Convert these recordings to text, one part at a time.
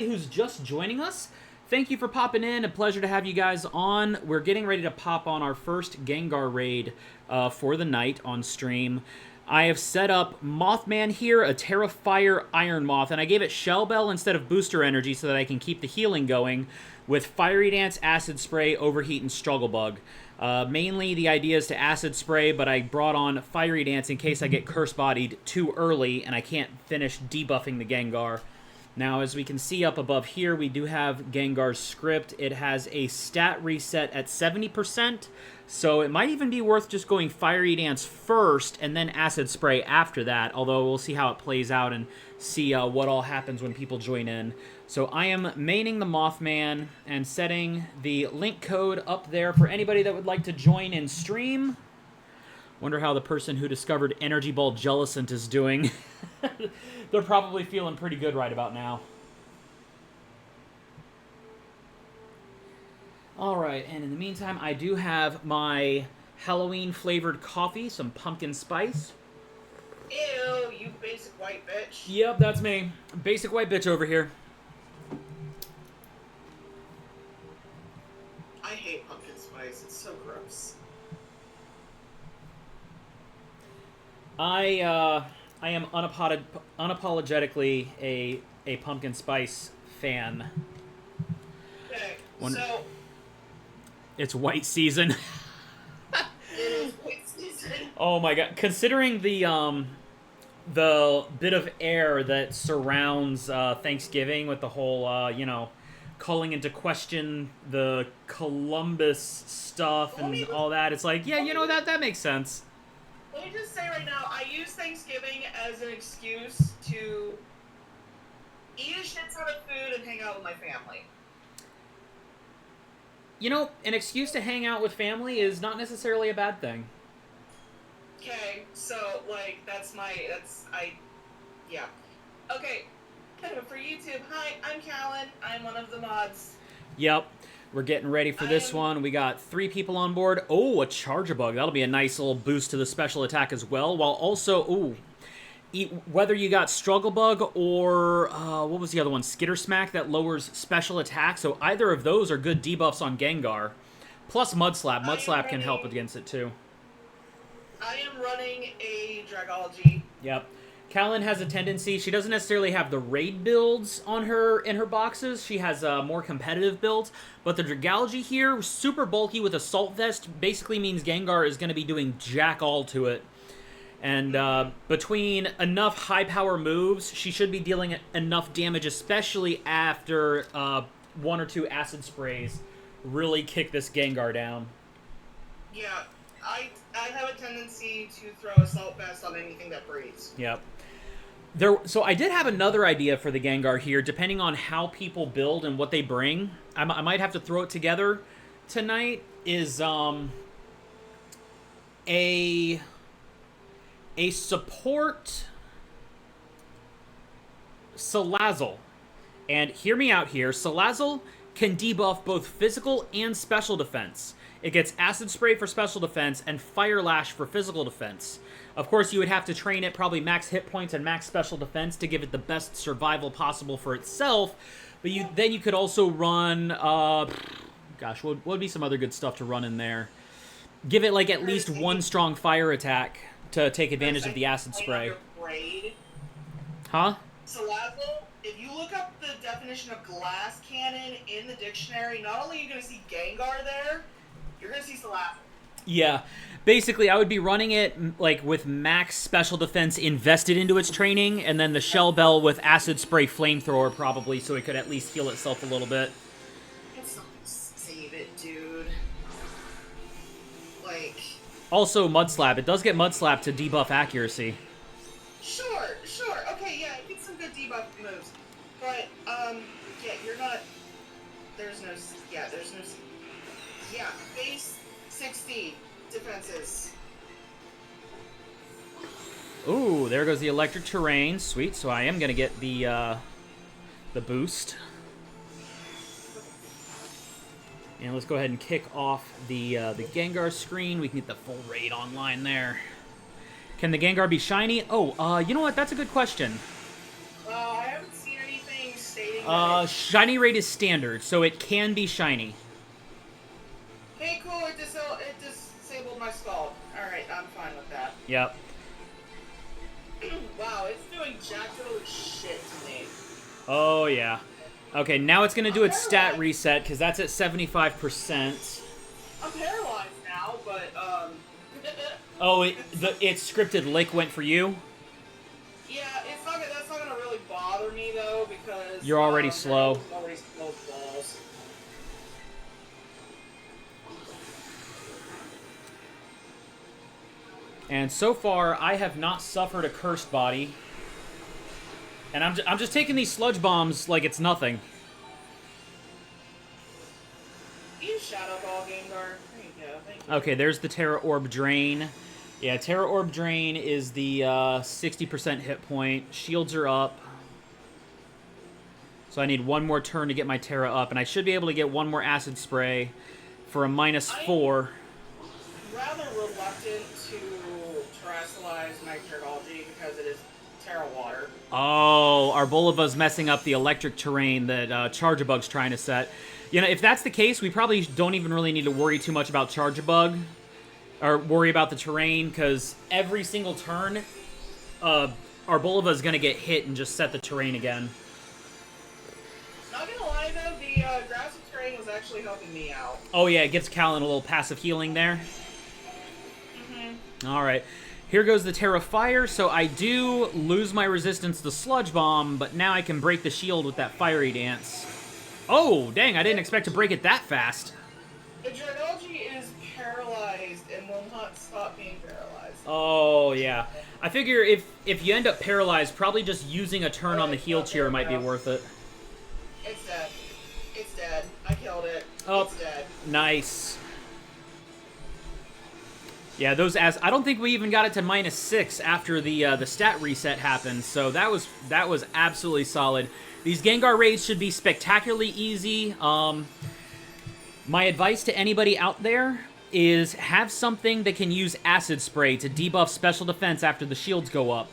Who's just joining us. Thank you for popping in. A pleasure to have you guys on. We're getting ready to pop on our first Gengar raid for the night on stream. I have set up Mothman here, a Terrafire Iron Moth, and I gave it Shell Bell instead of Booster Energy so that I can keep the healing going with Fiery Dance, Acid Spray, Overheat, and Struggle Bug. Mainly the idea is to Acid Spray, but I brought on Fiery Dance in case I get Curse Bodied too early and I can't finish debuffing the Gengar. Now, as we can see up above here, we do have Gengar's script. It has a stat reset at 70%, so it might even be worth just going Fiery Dance first and then Acid Spray after that, although we'll see how it plays out and see what all happens when people join in. So I am maining the Mothman and setting the link code up there for anybody that would like to join in stream. Wonder how the person who discovered Energy Ball Jellicent is doing. They're probably feeling pretty good right about now. Alright, and in the meantime, I do have my Halloween-flavored coffee, some pumpkin spice. Ew, you basic white bitch. Yep, that's me. Basic white bitch over here. I hate pumpkin spice. It's so gross. I am unapologetically a pumpkin spice fan. Okay, When so it's white season. it is white season. Oh my god! Considering the bit of air that surrounds Thanksgiving with the whole calling into question the Columbus stuff and all that, it's like, yeah, that makes sense. Let me just say right now, I use Thanksgiving as an excuse to eat a shit ton of food and hang out with my family. An excuse to hang out with family is not necessarily a bad thing. Okay, so, yeah. Okay, for YouTube, hi, I'm Callan. I'm one of the mods. Yep. We're getting ready for this one. We got 3 people on board. Oh, a Charger Bug. That'll be a nice little boost to the special attack as well. While also, whether you got Struggle Bug or, what was the other one? Skitter Smack that lowers special attack. So either of those are good debuffs on Gengar. Plus Mud Slap. Mud Slap can help against it too. I am running a Dragology. Yep. Callan has a tendency, she doesn't necessarily have the raid builds in her boxes. She has more competitive builds. But the Dragology here, super bulky with Assault Vest, basically means Gengar is going to be doing jack all to it. And between enough high power moves, she should be dealing enough damage, especially after 1 or 2 Acid Sprays really kick this Gengar down. Yeah, I have a tendency to throw Assault Vest on anything that breathes. Yep. So I did have another idea for the Gengar here, depending on how people build and what they bring. I might have to throw it together tonight, is a support Salazzle. And hear me out here, Salazzle can debuff both physical and special defense. It gets Acid Spray for special defense and Fire Lash for physical defense. Of course, you would have to train it probably max hit points and max special defense to give it the best survival possible for itself. But then you could also run, gosh, what would be some other good stuff to run in there? Give it like at least 1 strong fire attack to take advantage of the Acid Spray. Huh? Salazzle, if you look up the definition of glass cannon in the dictionary, not only are you going to see Gengar there, you're going to see Salazzle. Yeah. Basically, I would be running it like with max special defense invested into its training, and then the Shell Bell with Acid Spray Flamethrower probably, so it could at least heal itself a little bit. Save it, dude. Also, Mud Slap. It does get Mud Slap to debuff accuracy. Sure. Okay, yeah, it gets some good debuff moves. But, yeah, you're not... Yeah, base 60 defenses. Ooh, there goes the Electric Terrain. Sweet, so I am going to get the boost. And let's go ahead and kick off the Gengar screen. We can get the full raid online there. Can the Gengar be shiny? Oh, you know what? That's a good question. I haven't seen anything stating Okay. Shiny rate is standard, so it can be shiny. Okay, cool. It disabled my skull. Alright, I'm fine with that. Yep. Wow, it's doing jackalope shit to me. Oh, yeah. Okay, now it's going to do its stat reset, because that's at 75%. I'm paralyzed now, but, Oh, its scripted lick went for you? yeah, that's not gonna really bother me, though, because... You're already slow. Already slow as balls. And so far, I have not suffered a cursed body. And I'm just taking these sludge bombs like it's nothing. Use Shadow Ball, Gengar. There you go. Thank you. Okay, there's the Terra Orb Drain. Yeah, Terra Orb Drain is the 60% hit point. Shields are up. So I need one more turn to get my Terra up, and I should be able to get one more Acid Spray for a -4. I'm rather reluctant to terrestrialize my Terralgy because it is Terra Water. Oh, our Bulba's messing up the electric terrain that Charjabug's trying to set. You know, if that's the case, we probably don't even really need to worry too much about Charjabug. Or worry about the terrain, because every single turn, our Bulba's going to get hit and just set the terrain again. Not gonna lie, though, the grassy terrain was actually helping me out. Oh, yeah, it gives Callan a little passive healing there. Mm-hmm. All right. Here goes the Terra Fire, so I do lose my resistance to Sludge Bomb, but now I can break the shield with that Fiery Dance. Oh, dang, I didn't expect to break it that fast. The Dragalge is paralyzed and will not stop being paralyzed. Oh, yeah. I figure if you end up paralyzed, probably just using a turn on the heal cheer might be worth it. It's dead. It's dead. I killed it. Oh, it's dead. Nice. Yeah, I don't think we even got it to -6 after the stat reset happened, so that was absolutely solid. These Gengar raids should be spectacularly easy. My advice to anybody out there is have something that can use Acid Spray to debuff special defense after the shields go up.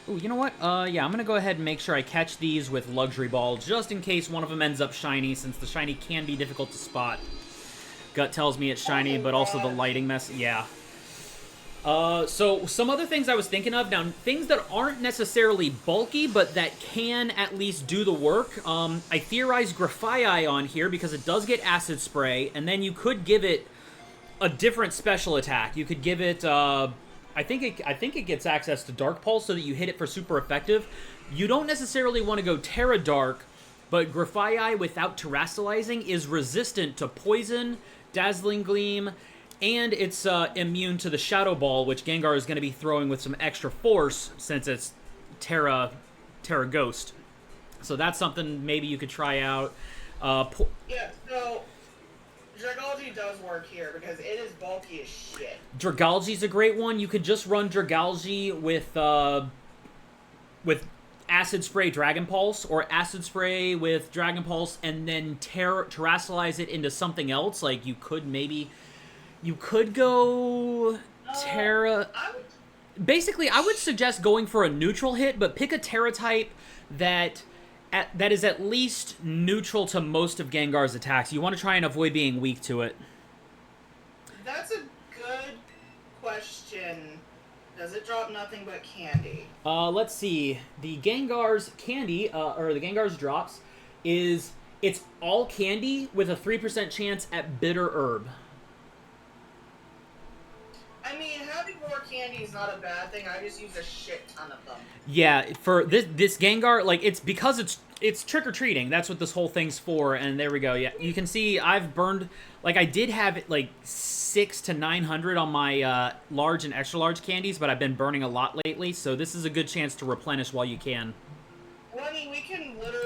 Ooh, you know what? Yeah, I'm gonna go ahead and make sure I catch these with Luxury Ball, just in case one of them ends up shiny, since the shiny can be difficult to spot. Gut tells me it's shiny, but also the lighting mess. Yeah. So some other things I was thinking of. Now, things that aren't necessarily bulky, but that can at least do the work. I theorized Grafaiai on here because it does get Acid Spray, and then you could give it a different special attack. You could give it, I think it gets access to Dark Pulse so that you hit it for super effective. You don't necessarily want to go Terra Dark, but Grafaiai without terastallizing is resistant to Poison, Dazzling Gleam, and it's immune to the Shadow Ball, which Gengar is going to be throwing with some extra force since it's Terra Ghost. So that's something maybe you could try out. Yeah, so Dragalge does work here because it is bulky as shit. Dragalge's a great one. You could just run Dragalge with Acid Spray Dragon Pulse, or Acid Spray with Dragon Pulse, and then terastallize it into something else. Like, you could go Terra... Basically, I would suggest going for a neutral hit, but pick a Terra type that is at least neutral to most of Gengar's attacks. You want to try and avoid being weak to it. That's a good question. Does it drop nothing but candy? Let's see. The Gengar's candy, or the Gengar's drops, it's all candy with a 3% chance at Bitter Herb. I mean, having more candy is not a bad thing. I just use a shit ton of them. Yeah, for this Gengar, like, it's because it's trick-or-treating. That's what this whole thing's for, and there we go. Yeah, you can see I've burned, like, I did have, like, 600 to 900 on my large and extra-large candies, but I've been burning a lot lately, so this is a good chance to replenish while you can. Well, I mean, we can literally